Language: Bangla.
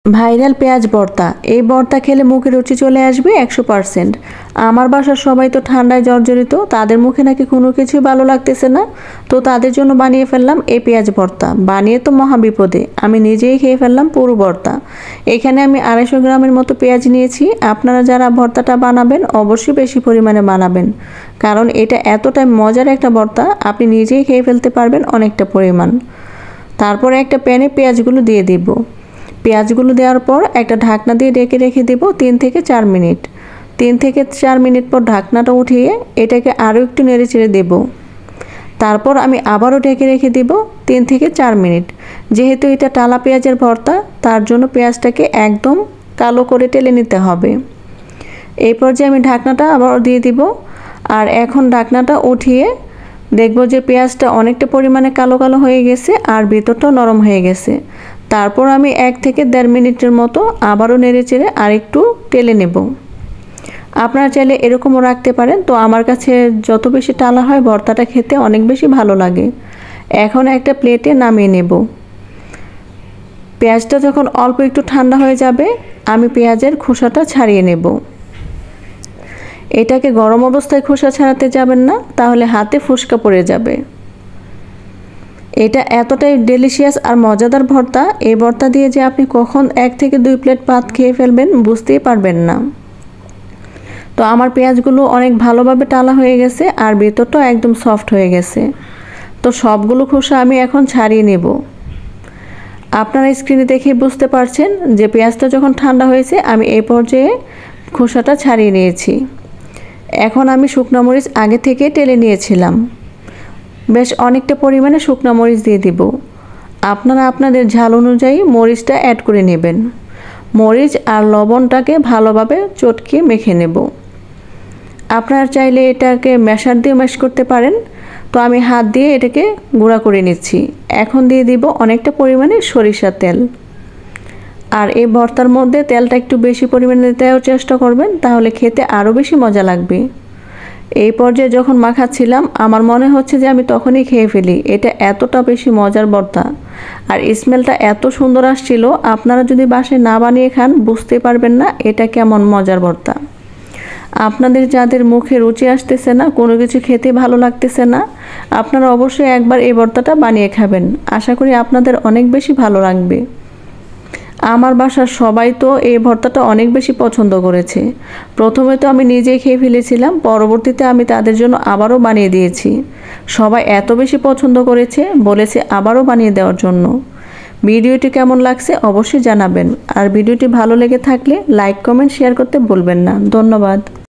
ভাইরাল পেঁয়াজ ভর্তা। এই ভর্তা খেলে মুখে রুচি চলে আসবে 100%। আমার বাসার সবাই তো ঠান্ডায় জর্জরিত, তাদের মুখে নাকি কোনো কিছুই ভালো লাগতেছে না। তো তাদের জন্য বানিয়ে ফেললাম এই পেঁয়াজ ভর্তা। বানিয়ে তো মহা বিপদে, আমি নিজেই খেয়ে ফেললাম পুরো ভর্তা। এখানে আমি 250 গ্রামের মতো পেঁয়াজ নিয়েছি। আপনারা যারা ভর্তাটা বানাবেন অবশ্যই বেশি পরিমাণে বানাবেন, কারণ এটা এতটাই মজার একটা ভর্তা, আপনি নিজেই খেয়ে ফেলতে পারবেন অনেকটা পরিমাণ। তারপরে একটা প্যানে পেঁয়াজগুলো দিয়ে দিব। পেঁয়াজগুলো দেওয়ার পর একটা ঢাকনা দিয়ে ঢেকে রেখে দেব 3 থেকে 4 মিনিট। 3 থেকে 4 মিনিট পর ঢাকনাটা উঠিয়ে এটাকে আরও একটু নেড়ে চেড়ে দেব। তারপর আমি আবারও ঢেকে রেখে দেব 3 থেকে 4 মিনিট। যেহেতু এটা টালা পেঁয়াজের ভর্তা, তার জন্য পেঁয়াজটাকে একদম কালো করে টেলে নিতে হবে। এই পর্যায়ে আমি ঢাকনাটা আবার দিয়ে দিব। আর এখন ঢাকনাটা উঠিয়ে দেখব যে পেঁয়াজটা অনেকটা পরিমাণে কালো কালো হয়ে গেছে আর ভিতরটাও নরম হয়ে গেছে। তারপর আমি 1 থেকে 1.5 মিনিটের মতো আবারও নেড়ে চেড়ে আরেকটু টেলে নেব। আপনারা চাইলে এরকমও রাখতে পারেন। তো আমার কাছে যত বেশি টালা হয় ভর্তাটা খেতে অনেক বেশি ভালো লাগে। এখন একটা প্লেটে নামিয়ে নেব। পেঁয়াজটা যখন অল্প একটু ঠান্ডা হয়ে যাবে, আমি পেঁয়াজের খোসাটা ছাড়িয়ে নেব। এটাকে গরম অবস্থায় খোসা ছাড়াতে যাবেন না, তাহলে হাতে ফোস্কা পড়ে যাবে। এটা এতটাই ডেলিশিয়াস আর মজাদার ভর্তা, এই ভর্তা দিয়ে যে আপনি কখন 1 থেকে 2 প্লেট ভাত খেয়ে ফেলবেন বুঝতেই পারবেন না। তো আমার পেঁয়াজগুলো অনেক ভালোভাবে টালা হয়ে গেছে আর ভেতরটাও একদম সফট হয়ে গেছে। তো সবগুলো খোসা আমি এখন ছাড়িয়ে নেব। আপনারা স্ক্রিনে দেখে বুঝতে পারছেন যে পেঁয়াজটা যখন ঠান্ডা হয়েছে আমি এই পর্যায়ে খোসাটা ছাড়িয়ে নিয়েছি। এখন আমি শুকনো মরিচ আগে থেকে টেলে নিয়েছিলাম। বেশ অনেকটা পরিমাণে শুকনো মরিচ দিয়ে দিব। আপনারা আপনাদের ঝাল অনুযায়ী মরিচটা অ্যাড করে নেবেন। মরিচ আর লবণটাকে ভালোভাবে চটকে মেখে নেব। আপনারা চাইলে এটাকে ম্যাশার দিয়ে ম্যাশ করতে পারেন। তো আমি হাত দিয়ে এটাকে গুঁড়া করে নিচ্ছি। এখন দিয়ে দিব অনেকটা পরিমাণে সরিষার তেল। আর এই ভর্তার মধ্যে তেলটা একটু বেশি পরিমাণে দেওয়ার চেষ্টা করবেন, তাহলে খেতে আরও বেশি মজা লাগবে। এই পর্যায়ে যখন মাখাচ্ছিলাম আমার মনে হচ্ছে যে আমি তখনই খেয়ে ফেলি। এটা এতটা বেশি মজার ভর্তা আর স্মেলটা এত সুন্দর আসছিল, আপনারা যদি বাসায় না বানিয়ে খান বুঝতে পারবেন না এটা কেমন মজার ভর্তা। আপনাদের যাদের মুখে রুচি আসতেছে না, কোনো কিছু খেতে ভালো লাগতেছে না, আপনারা অবশ্যই একবার এই ভর্তাটা বানিয়ে খাবেন। আশা করি আপনাদের অনেক বেশি ভালো লাগবে। আমার বাসার সবাই তো এই ভর্তাটা অনেক বেশি পছন্দ করেছে। প্রথমে তো আমি নিজেই খেয়ে ফেলেছিলাম, পরবর্তীতে আমি তাদের জন্য আবারও বানিয়ে দিয়েছি। সবাই এত বেশি পছন্দ করেছে, বলেছে আবারও বানিয়ে দেওয়ার জন্য। ভিডিওটি কেমন লাগছে অবশ্যই জানাবেন। আর ভিডিওটি ভালো লেগে থাকলে লাইক, কমেন্ট, শেয়ার করতে ভুলবেন না। ধন্যবাদ।